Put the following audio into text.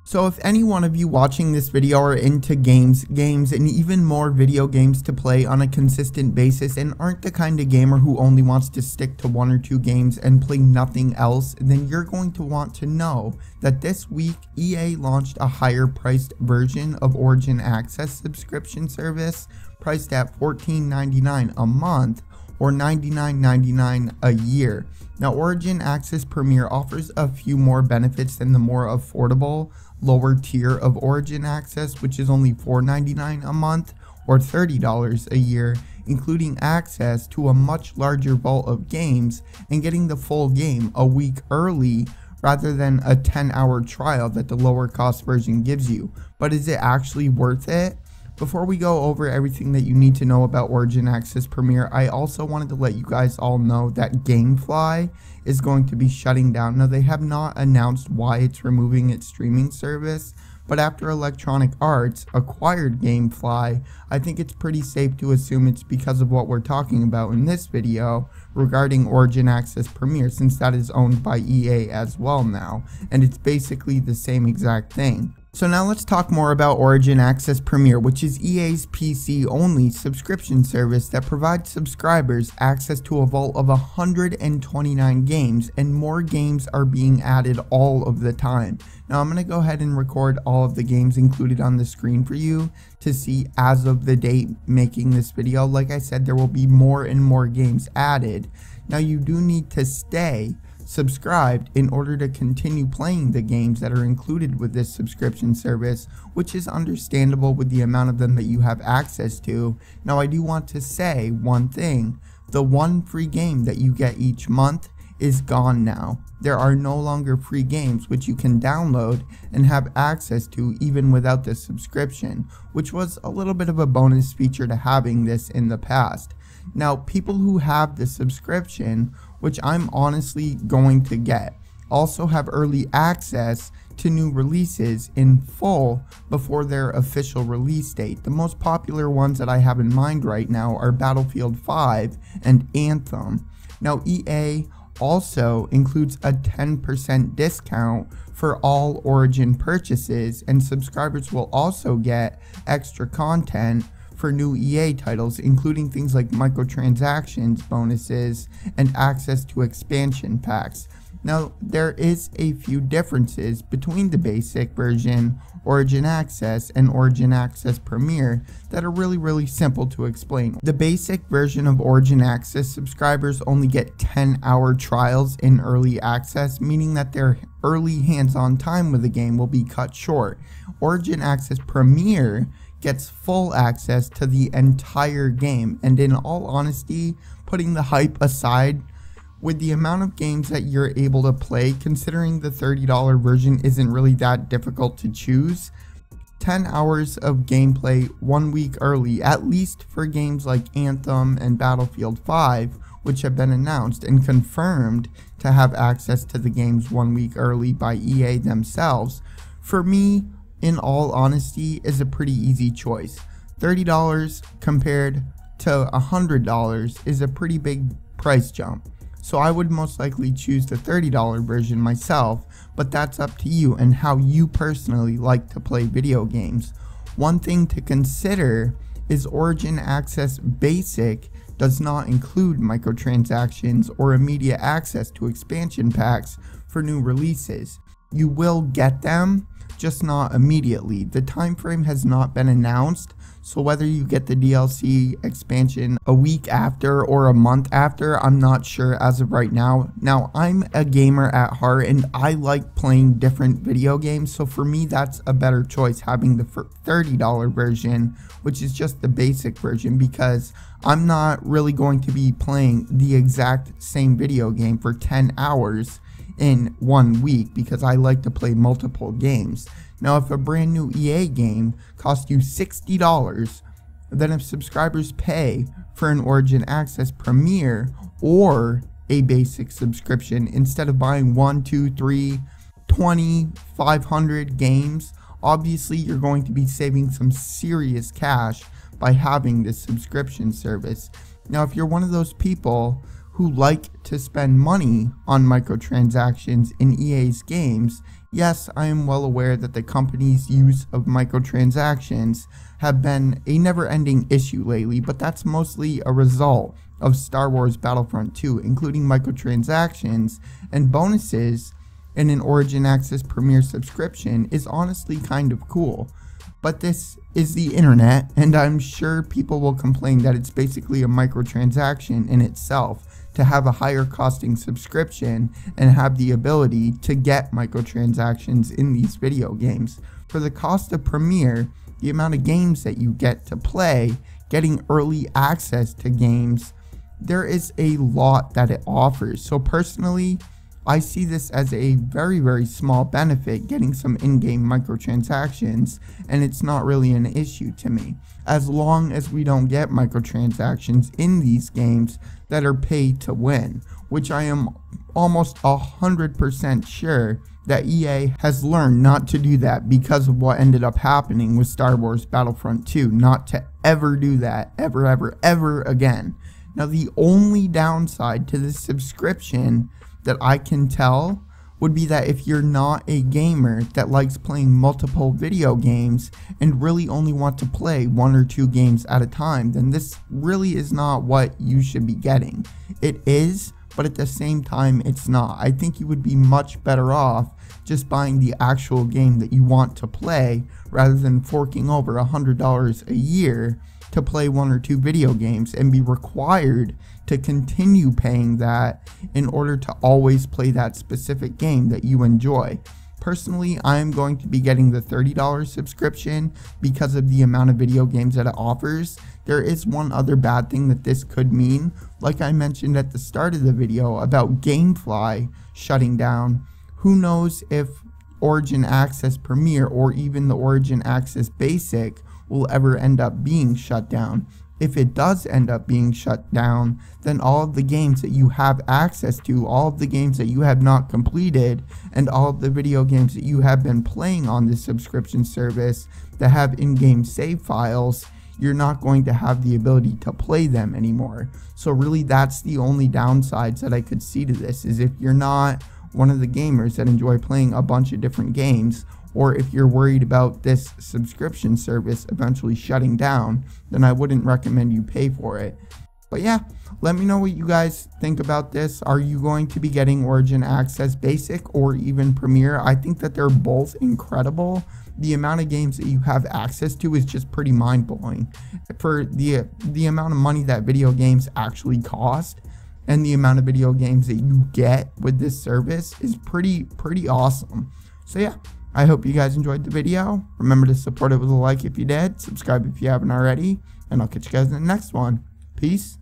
So if any one of you watching this video are into games, and even more video games to play on a consistent basis and aren't the kind of gamer who only wants to stick to 1 or 2 games and play nothing else, then you're going to want to know that this week EA launched a higher priced version of Origin Access subscription service priced at $14.99 a month or $99.99 a year. Now Origin Access Premier offers a few more benefits than the more affordable lower tier of Origin Access, which is only $4.99 a month or $30 a year, including access to a much larger vault of games and getting the full game a week early rather than a 10-hour trial that the lower cost version gives you. But is it actually worth it? Before we go over everything that you need to know about Origin Access Premier, I also wanted to let you guys all know that GameFly is going to be shutting down. Now, they have not announced why it's removing its streaming service, but after Electronic Arts acquired GameFly, I think it's pretty safe to assume it's because of what we're talking about in this video regarding Origin Access Premier, since that is owned by EA as well now, and it's basically the same exact thing. So now let's talk more about Origin Access Premier, which is EA's PC-only subscription service that provides subscribers access to a vault of 129 games, and more games are being added all of the time. Now I'm going to go ahead and record all of the games included on the screen for you to see as of the date making this video. Like I said, there will be more and more games added. Now you do need to stay subscribed in order to continue playing the games that are included with this subscription service, which is understandable with the amount of them that you have access to. Now I do want to say one thing: the one free game that you get each month is gone now. There are no longer free games which you can download and have access to even without this subscription, which was a little bit of a bonus feature to having this in the past. Now, people who have the subscription, which I'm honestly going to get, also have early access to new releases in full before their official release date. The most popular ones that I have in mind right now are Battlefield 5 and Anthem. Now, EA also includes a 10% discount for all Origin purchases, and subscribers will also get extra content for new EA titles, including things like Microtransactions Bonuses and access to expansion packs. Now, there is a few differences between the basic version, Origin Access, and Origin Access Premier that are really simple to explain. The basic version of Origin Access subscribers only get 10-hour trials in early access, meaning that their early hands-on time with the game will be cut short. Origin Access Premier gets full access to the entire game, and in all honesty, putting the hype aside, with the amount of games that you're able to play, considering the $30 version isn't really that difficult to choose, 10 hours of gameplay 1 week early, at least for games like Anthem and Battlefield 5, which have been announced and confirmed to have access to the games 1 week early by EA themselves, for me, in all honesty, is a pretty easy choice. $30 compared to $100 is a pretty big price jump. So I would most likely choose the $30 version myself, but that's up to you and how you personally like to play video games. One thing to consider is Origin Access Basic does not include microtransactions or immediate access to expansion packs for new releases. You will get them, just not immediately. The time frame has not been announced, so whether you get the DLC expansion a week after or a month after, I'm not sure as of right now. Now, I'm a gamer at heart and I like playing different video games, so for me that's a better choice, having the $30 version, which is just the basic version, because I'm not really going to be playing the exact same video game for 10 hours in 1 week, because I like to play multiple games. Now, if a brand new EA game costs you $60, then if subscribers pay for an Origin Access Premier or a basic subscription, instead of buying 1, 2, 3, 20, 500 games, obviously you're going to be saving some serious cash by having this subscription service. Now, if you're one of those people who like to spend money on microtransactions in EA's games, yes, I am well aware that the company's use of microtransactions have been a never-ending issue lately, but that's mostly a result of Star Wars Battlefront 2, including microtransactions and bonuses in an Origin Access Premier subscription is honestly kind of cool. But this is the internet, and I'm sure people will complain that it's basically a microtransaction in itself to have a higher costing subscription and have the ability to get microtransactions in these video games. For the cost of Premier, the amount of games that you get to play, getting early access to games, there is a lot that it offers. So personally, I see this as a very, very small benefit, getting some in-game microtransactions, and it's not really an issue to me. As long as we don't get microtransactions in these games that are paid to win, which I am almost 100% sure that EA has learned not to do that because of what ended up happening with Star Wars Battlefront 2, not to ever do that, ever again. Now, the only downside to this subscription that I can tell would be that if you're not a gamer that likes playing multiple video games and really only want to play 1 or 2 games at a time, then this really is not what you should be getting. It is, but at the same time it's not. I think you would be much better off just buying the actual game that you want to play rather than forking over $100 a year to play 1 or 2 video games and be required to continue paying that in order to always play that specific game that you enjoy. Personally, I am going to be getting the $30 subscription because of the amount of video games that it offers. There is one other bad thing that this could mean, like I mentioned at the start of the video about GameFly shutting down. Who knows if Origin Access Premier or even the Origin Access Basic will ever end up being shut down. If it does end up being shut down, then all of the games that you have access to, all of the games that you have not completed, and all of the video games that you have been playing on this subscription service that have in-game save files, you're not going to have the ability to play them anymore. So really that's the only downsides that I could see to this, is if you're not one of the gamers that enjoy playing a bunch of different games, or if you're worried about this subscription service eventually shutting down, then I wouldn't recommend you pay for it. But yeah, let me know what you guys think about this. Are you going to be getting Origin Access Basic or even Premier? I think that they're both incredible. The amount of games that you have access to is just pretty mind-blowing. For the amount of money that video games actually cost, and the amount of video games that you get with this service is pretty awesome. So yeah, I hope you guys enjoyed the video. Remember to support it with a like if you did, subscribe if you haven't already, and I'll catch you guys in the next one. Peace.